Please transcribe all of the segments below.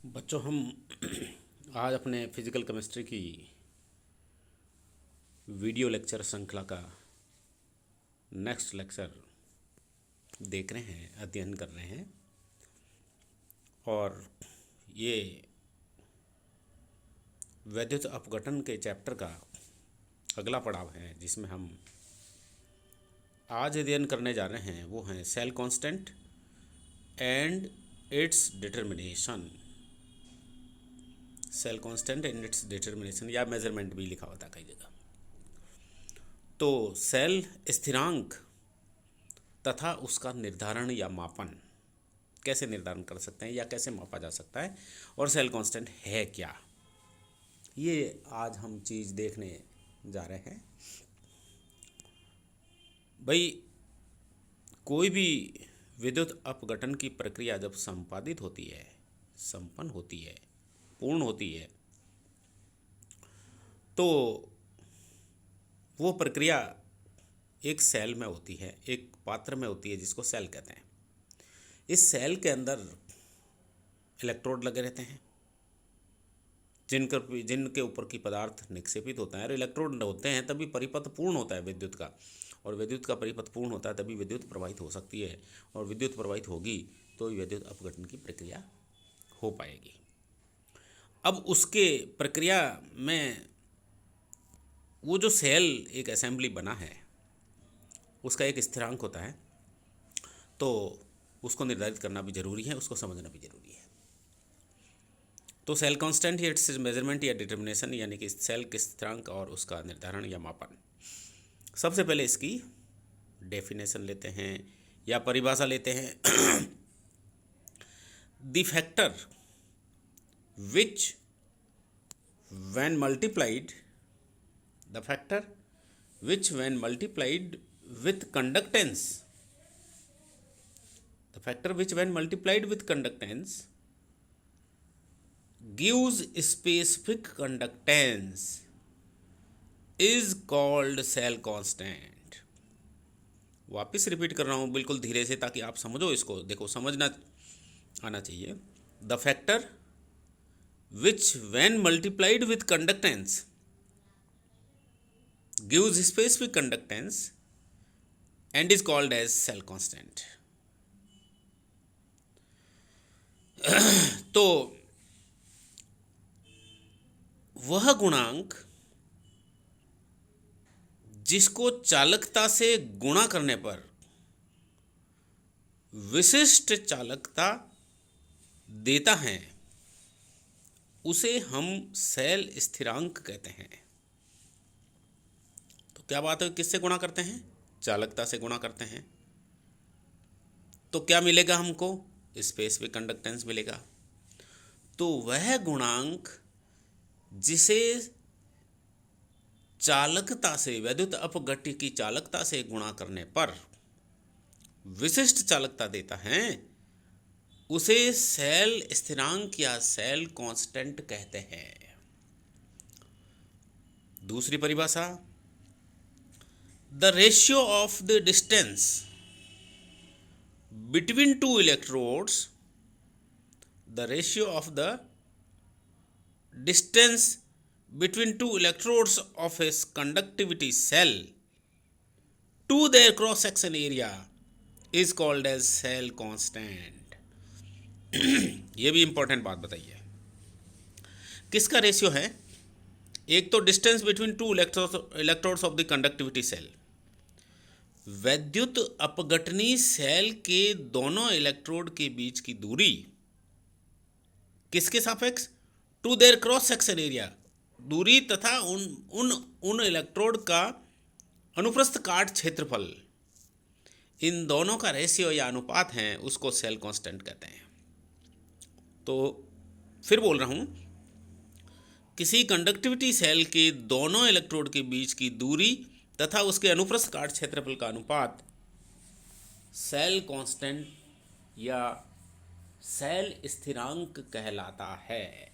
बच्चों, हम आज अपने फिजिकल केमिस्ट्री की वीडियो लेक्चर श्रृंखला का नेक्स्ट लेक्चर देख रहे हैं, अध्ययन कर रहे हैं। और ये वैद्युत अपघटन के चैप्टर का अगला पड़ाव है, जिसमें हम आज अध्ययन करने जा रहे हैं। वो हैं cell constant and its determination. Cell constant and its determination, या मेजरमेंट भी लिखा होता है कई जगह। तो सेल स्थिरांक तथा उसका निर्धारण या मापन कैसे निर्धारण कर सकते हैं या कैसे मापा जा सकता है, और सेल कांस्टेंट है क्या, ये आज हम चीज़ देखने जा रहे हैं। भाई, कोई भी विद्युत अपघटन की प्रक्रिया जब संपादित होती है, संपन्न होती है, पूर्ण होती है, तो वो प्रक्रिया एक सेल में होती है, एक पात्र में होती है, जिसको सेल कहते हैं। इस सेल के अंदर इलेक्ट्रोड लगे रहते हैं, जिनके ऊपर की पदार्थ निक्षेपित होता है। और इलेक्ट्रोड होते हैं तभी परिपथ पूर्ण होता है विद्युत का, और विद्युत का परिपथ पूर्ण होता है तभी विद्युत प्रवाहित हो सकती है, और विद्युत प्रवाहित होगी तो विद्युत अपघटन की प्रक्रिया हो पाएगी। अब उसके प्रक्रिया में वो जो सेल एक असेंबली बना है, उसका एक स्थिरांक होता है, तो उसको निर्धारित करना भी जरूरी है, उसको समझना भी जरूरी है। तो सेल कांस्टेंट या इट्स मेजरमेंट या डिटर्मिनेशन, यानी कि सेल के स्थिरांक और उसका निर्धारण या मापन। सबसे पहले इसकी डेफिनेशन लेते हैं या परिभाषा लेते हैं। The factor which when multiplied the factor which when multiplied with conductance the factor which when multiplied with conductance gives specific conductance is called cell constant। वापस रिपीट कर रहा हूँ बिल्कुल धीरे से, ताकि आप समझो इसको। देखो, समझना आना चाहिए। The factor which when multiplied with conductance gives specific conductance and is called as cell constant। तो वह गुणांक जिसको चालकता से गुणा करने पर विशिष्ट चालकता देता है, उसे हम सेल स्थिरांक कहते हैं। तो क्या बात है, किससे गुणा करते हैं? चालकता से गुणा करते हैं। तो क्या मिलेगा हमको? स्पेसिफिक कंडक्टेंस मिलेगा। तो वह गुणांक जिसे चालकता से, वैद्युत अपघट्य की चालकता से गुणा करने पर विशिष्ट चालकता देता है, उसे सेल स्थिरांक या सेल कांस्टेंट कहते हैं। दूसरी परिभाषा, the ratio of the distance between two electrodes, the ratio of the distance between two electrodes of a conductivity cell to their cross section area is called as cell constant. ये भी important बात बताइए। किसका ratio है? एक तो distance between two electrodes of the conductivity cell, वैद्युत अपघटनी सेल के दोनों इलेक्ट्रोड के बीच की दूरी। किसके सापेक्ष? To their cross section area, दूरी तथा उन इलेक्ट्रोड का अनुप्रस्थ काट क्षेत्रफल, इन दोनों का रेशियो या अनुपात है, उसको सेल कांस्टेंट कहते हैं। तो फिर बोल रहा हूं, किसी कंडक्टिविटी सेल के दोनों इलेक्ट्रोड के बीच की दूरी तथा उसके अनुप्रस्थ काट क्षेत्रफल का अनुपात सेल कांस्टेंट या सेल स्थिरांक कहलाता है।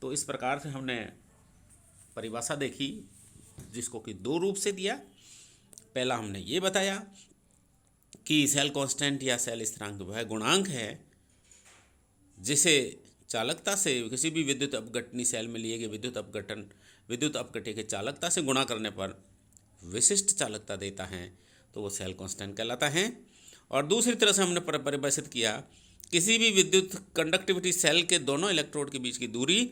तो इस प्रकार से हमने परिभाषा देखी, जिसको कि दो रूप से दिया। पहला हमने ये बताया कि सेल कांस्टेंट या सेल स्थिरांक वह गुणांक है जिसे चालकता से किसी भी विद्युत अपघटनी सेल में लिए गए विद्युत अपघट्य के चालकता से गुणा करने पर विशिष्ट चालकता देता है तो वो सेल कांस्टेंट कहलाता है। और दूसरी तरह से हमने परिभाषित किया, किसी भी विद्युत कंडक्टिविटी सेल के दोनों इलेक्ट्रोड के बीच की दूरी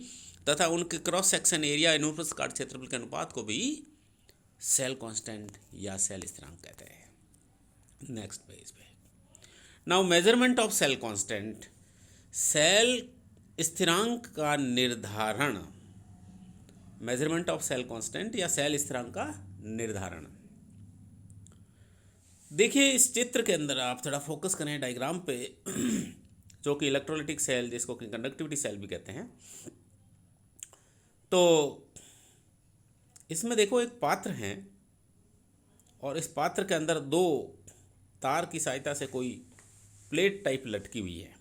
तथा उनके क्रॉस सेक्शन एरिया अनुप्रस्थ काट क्षेत्रफल के अनुपात को भी सेल कांस्टेंट या सेल स्थिरांक कहते हैं। नेक्स्ट पेज पे now measurement of cell constant, cell स्थिरांक का निर्धारण, मेजरमेंट ऑफ सेल कांस्टेंट या सेल स्थिरांक का निर्धारण। देखिए इस चित्र के अंदर आप थोड़ा फोकस करें डायग्राम पे जो कि इलेक्ट्रोलाइटिक सेल जिसको कि कंडक्टिविटी सेल भी कहते हैं। तो इसमें देखो एक पात्र है और इस पात्र के अंदर दो तार की सहायता से कोई प्लेट टाइप लटकी हुई है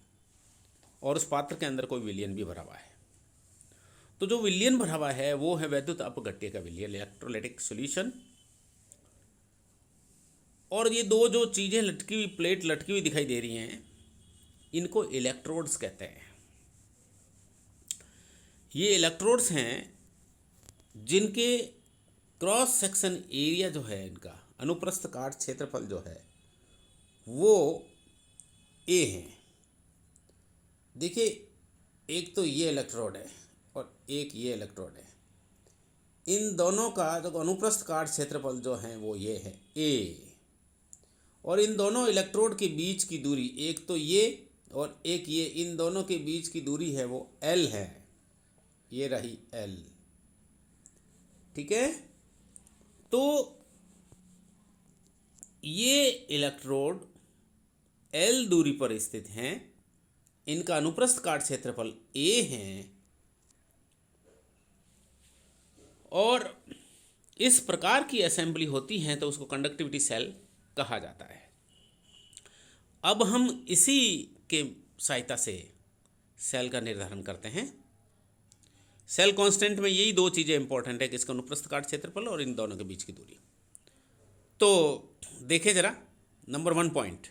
और उस पात्र के अंदर कोई विलयन भी भरा हुआ है। तो जो विलयन भरा हुआ है वो है विद्युत अपघट्य का विलयन, इलेक्ट्रोलाइटिक सॉल्यूशन। और ये दो जो चीज़ें लटकी हुई, प्लेट लटकी हुई दिखाई दे रही हैं, इनको इलेक्ट्रोड्स कहते हैं। ये इलेक्ट्रोड्स हैं जिनके क्रॉस सेक्शन एरिया जो है, इनका अनुप्रस्थ काट क्षेत्रफल जो है वो ए है। देखिए एक तो ये इलेक्ट्रोड है और एक ये इलेक्ट्रोड है, इन दोनों का जो अनुप्रस्थ काट क्षेत्रफल जो है वो ये है ए। और इन दोनों इलेक्ट्रोड के बीच की दूरी, एक तो ये और एक ये, इन दोनों के बीच की दूरी है वो L है, ये रही L। ठीक है, तो ये इलेक्ट्रोड L दूरी पर स्थित हैं, इनका अनुप्रस्थ काट क्षेत्रफल A है और इस प्रकार की असेंबली होती है तो उसको कंडक्टिविटी सेल कहा जाता है। अब हम इसी के सहायता से सेल का निर्धारण करते हैं। सेल कांस्टेंट में यही दो चीज़ें इंपॉर्टेंट है कि इसका अनुप्रस्थ काट क्षेत्रफल और इन दोनों के बीच की दूरी। तो देखें जरा, number 1 point,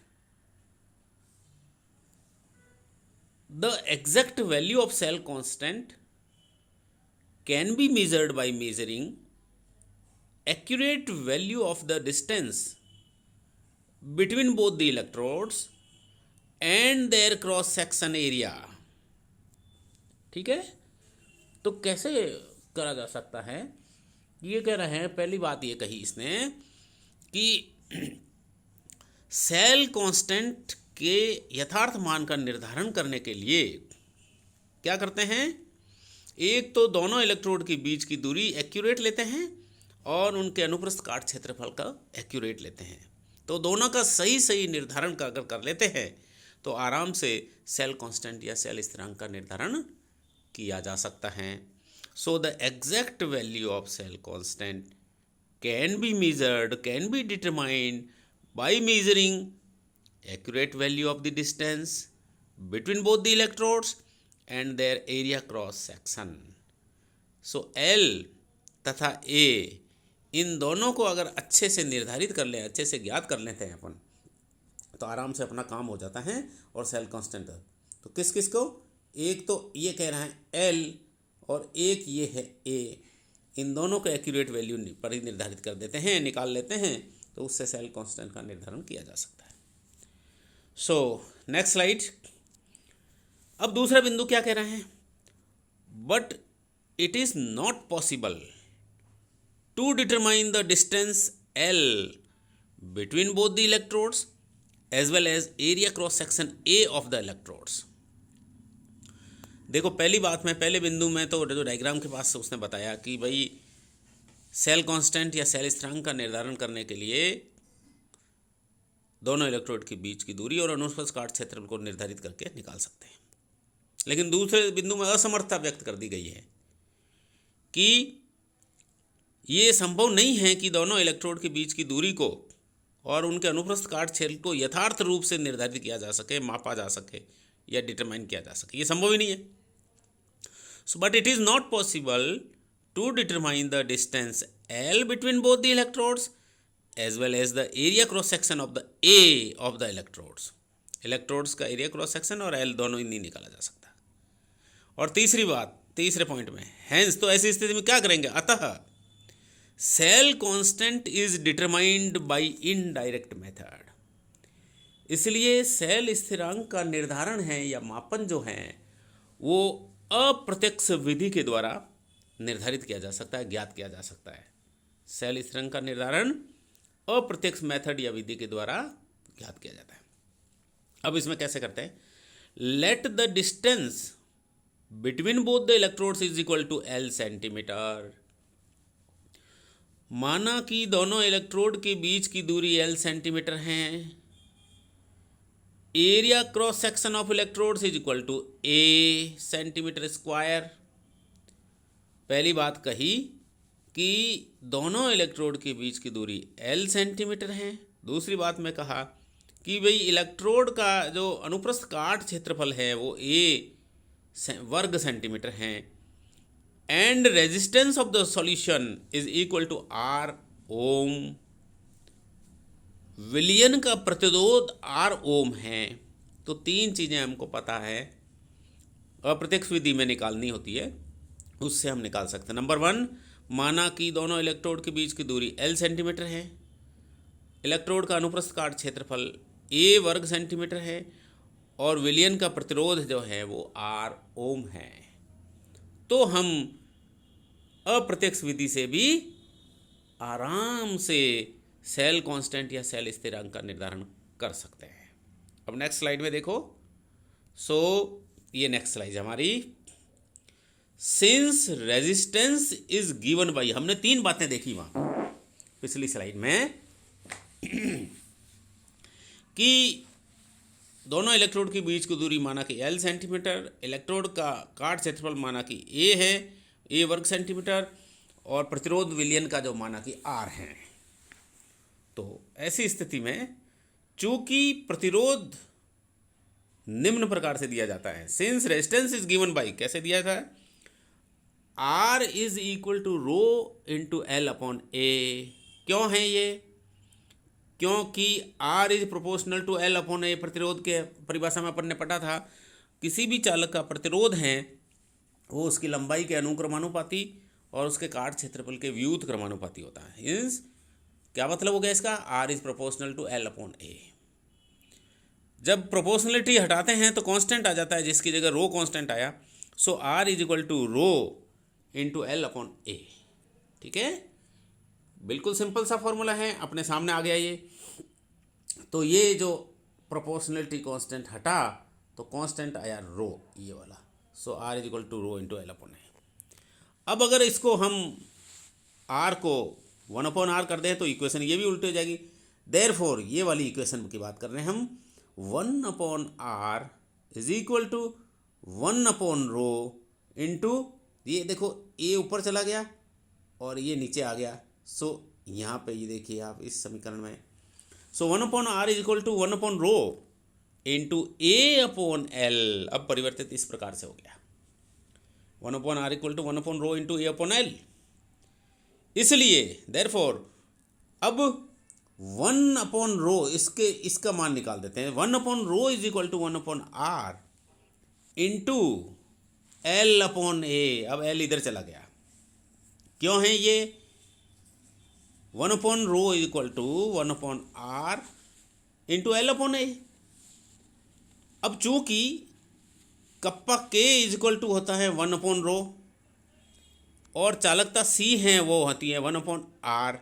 the exact value of cell constant can be measured by measuring accurate value of the distance between both the electrodes and their cross section area। ठीक है, तो कैसे करा जा सकता है, ये कह रहे हैं, पहली बात ये कही इसने कि सेल कांस्टेंट के यथार्थ मान का निर्धारण करने के लिए क्या करते हैं, एक तो दोनों इलेक्ट्रोड के बीच की दूरी एक्यूरेट लेते हैं और उनके अनुप्रस्थ काट क्षेत्रफल का एक्यूरेट लेते हैं। तो दोनों का सही निर्धारण का अगर कर लेते हैं तो आराम से सेल कांस्टेंट या सेल स्थिरांक का निर्धारण किया जा सकता है। So the exact value of cell constant can be determined by measuring accurate value of the distance between both the electrodes and their area cross section. So L तथा A, इन दोनों को अगर अच्छे से निर्धारित कर लें, अच्छे से ज्ञात कर लेते हैं अपन, तो आराम से अपना काम हो जाता है और सेल कांस्टेंट। तो किस किस को, एक तो ये कह रहा है L और एक ये है A, इन दोनों को एक्यूरेट वैल्यू पर ही निर्धारित कर देते हैं, निकाल लेते हैं, तो उससे सेल कांस्टेंट का निर्धारण किया जा सकता है। So next slide. अब दूसरा बिंदु क्या कह रहे हैं, but it is not possible to determine the distance L between both the electrodes as well as area cross section A of the electrodes। देखो पहली बात में, पहले बिंदु में तो जो डायग्राम के पास उसने बताया कि भाई सेल कांस्टेंट या सेल स्थिरांक का निर्धारण करने के लिए दोनों इलेक्ट्रोड के बीच की दूरी और अनुप्रस्थ काट क्षेत्रफल को निर्धारित करके निकाल सकते हैं। लेकिन दूसरे बिंदु में असमर्थता व्यक्त कर दी गई है कि ये संभव नहीं है कि दोनों इलेक्ट्रोड के बीच की दूरी को और उनके अनुप्रस्थ काट क्षेत्र को यथार्थ रूप से निर्धारित किया जा सके, मापा जा सके या डिटरमाइन किया जा सके, ये संभव ही नहीं है। So but it is not possible to determine the distance L between both the electrodes as well as the area cross section of the A of the electrodes. Electrodes का एरिया क्रॉस सेक्शन और L दोनों ही नहीं निकाला जा सकता। और तीसरी बात, तीसरे पॉइंट में हैंस, तो ऐसी स्थिति में क्या करेंगे, अतः cell constant is determined by indirect method, इसलिए सेल स्थिरांक का निर्धारण है या मापन जो है वो अप्रत्यक्ष विधि के द्वारा निर्धारित किया जा सकता है, ज्ञात किया जा सकता है। सेल स्थिरांक का निर्धारण अप्रत्यक्ष मेथड या विधि के द्वारा ज्ञात किया जाता है। अब इसमें कैसे करते हैं, let the distance between both the electrodes is equal to L centimetre. माना कि दोनों इलेक्ट्रोड के बीच की दूरी L सेंटीमीटर है। Area cross section of electrodes is equal to A centimetre square. पहली बात कही कि दोनों इलेक्ट्रोड के बीच की दूरी L सेंटीमीटर है। दूसरी बात मैं कहा कि भाई इलेक्ट्रोड का जो अनुप्रस्थ काट क्षेत्रफल है वो A वर्ग सेंटीमीटर है। And resistance of the solution is equal to R ohm. विलयन का प्रतिरोध R ओम है। तो तीन चीज़ें हमको पता है, अप्रत्यक्ष विधि में निकालनी होती है, उससे हम निकाल सकते हैं। नंबर 1, माना कि दोनों इलेक्ट्रोड के बीच की दूरी L सेंटीमीटर है, इलेक्ट्रोड का अनुप्रस्थ काट क्षेत्रफल A वर्ग सेंटीमीटर है और विलयन का प्रतिरोध जो है वो R ओम है। तो हम अप्रत्यक्ष विधि से भी आराम से सेल कांस्टेंट या सेल स्थिरांक का निर्धारण कर सकते हैं। अब नेक्स्ट स्लाइड में देखो। ये नेक्स्ट स्लाइड हमारी, since resistance is given by, हमने तीन बातें देखी वहां पिछली स्लाइड में कि दोनों इलेक्ट्रोड के बीच की दूरी माना कि L सेंटीमीटर, इलेक्ट्रोड का काट क्षेत्रफल माना कि A है, A वर्ग सेंटीमीटर, और प्रतिरोध विलयन का जो माना कि R है। तो ऐसी स्थिति में चूंकि प्रतिरोध निम्न प्रकार से दिया जाता है, since resistance is given by, कैसे दिया जाता है, R is equal to rho into L upon A। क्यों है ये, क्योंकि R is proportional to L upon A। प्रतिरोध के परिभाषा में अपन ने पढ़ा था, किसी भी चालक का प्रतिरोध है वो उसकी लंबाई के अनुक्रमानुपाती और उसके काट क्षेत्रफल के व्युत क्रमानुपाती होता है। मीन्स क्या मतलब हो गया इसका, R is proportional to L upon A। जब प्रोपोर्शनलिटी हटाते हैं तो कांस्टेंट आ जाता है, जिसकी जगह रो कांस्टेंट आया। So R is equal to rho into L upon A। ठीक है, बिल्कुल सिंपल सा फॉर्मूला है, अपने सामने आ गया ये। तो ये जो प्रोपोर्शनलिटी कांस्टेंट हटा तो कांस्टेंट आया रो, ये वाला। So R is equal to rho into L upon A। अब अगर इसको हम R को 1 अपॉन R कर दें तो इक्वेशन ये भी उल्टी हो जाएगी। देयरफॉर ये वाली इक्वेशन की बात कर रहे हैं हम, 1 upon R is equal to 1 upon rho into, ये देखो A ऊपर चला गया और ये नीचे आ गया। सो यहाँ पे ये देखिए आप इस समीकरण में, so 1 upon R is equal to 1 upon rho into A upon L। अब परिवर्तित इस प्रकार से हो गया, 1 upon R equal to 1 upon rho into A upon L। इसलिए देयरफॉर अब 1 अपॉन रो, इसका मान निकाल देते हैं। 1 upon rho is equal to 1 upon R into L upon A। अब L इधर चला गया, क्यों है ये, 1 upon rho is equal to 1 upon R into L upon A। अब चूंकि kappa K is equal to होता है 1 अपॉन रो और चालकता C है वो होती है 1 अपॉन R,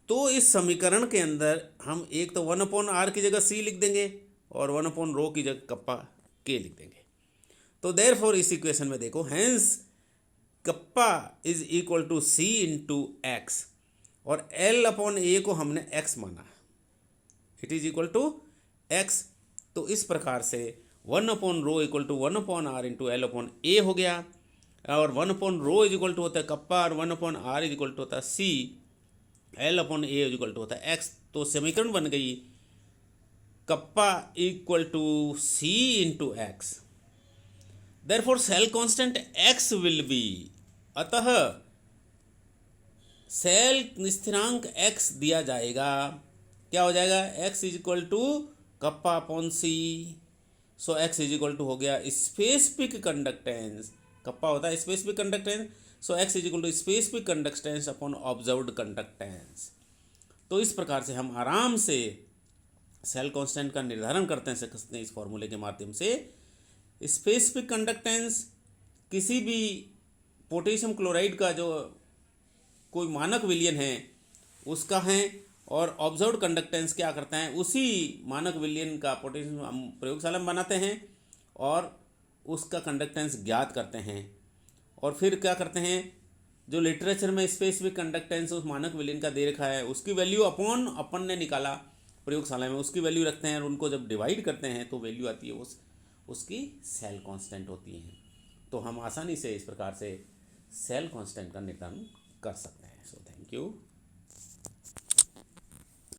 तो इस समीकरण के अंदर हम एक तो 1 अपॉन R की जगह C लिख देंगे और 1 अपॉन रो की जगह कप्पा K लिख देंगे। तो देयरफॉर इस इक्वेशन में देखो, hence kappa is equal to C into x और L अपॉन A को हमने x माना, it is equal to x। तो इस प्रकार से 1 upon rho equal to 1 upon R into L upon A हो गया, और 1 upon rho is equal to होता है कप्पा और 1 upon R is equal to होता है C, L upon A is equal to होता है x। तो समीकरण बन गई kappa equal to C into x. Therefore cell constant x will be, अतः सेल स्थिरांक x दिया जाएगा, क्या हो जाएगा, x is equal to kappa upon C so x is equal to हो गया स्पेसिफिक कंडक्टेंस, कप्पा होता है specific conductance, so x is equal to specific conductance upon observed conductance. तो इस प्रकार से हम आराम से सेल कांस्टेंट का निर्धारण करते सकते हैं इस फॉर्मूले के माध्यम से। स्पेसिफिक कंडक्टेंस किसी भी पोटेशियम क्लोराइड का जो कोई मानक विलयन है उसका है, और ऑब्जर्व्ड कंडक्टेंस क्या करते हैं, उसी मानक विलयन का पोटेशियम हम प्रयोगशाला में बनाते हैं और उसका कंडक्टेंस ज्ञात करते हैं, और फिर क्या करते हैं, जो लिटरेचर में स्पेसिफिक कंडक्टेंस उस मानक विलयन का दे रखा है उसकी वैल्यू अपॉन अपन ने निकाला प्रयोगशाला में, उसकी वैल्यू रखते हैं और उनको जब डिवाइड करते हैं तो वैल्यू आती है उसकी सेल कांस्टेंट होती है। तो हम आसानी से इस प्रकार से सेल कांस्टेंट का निर्धारण कर सकते हैं। So thank you.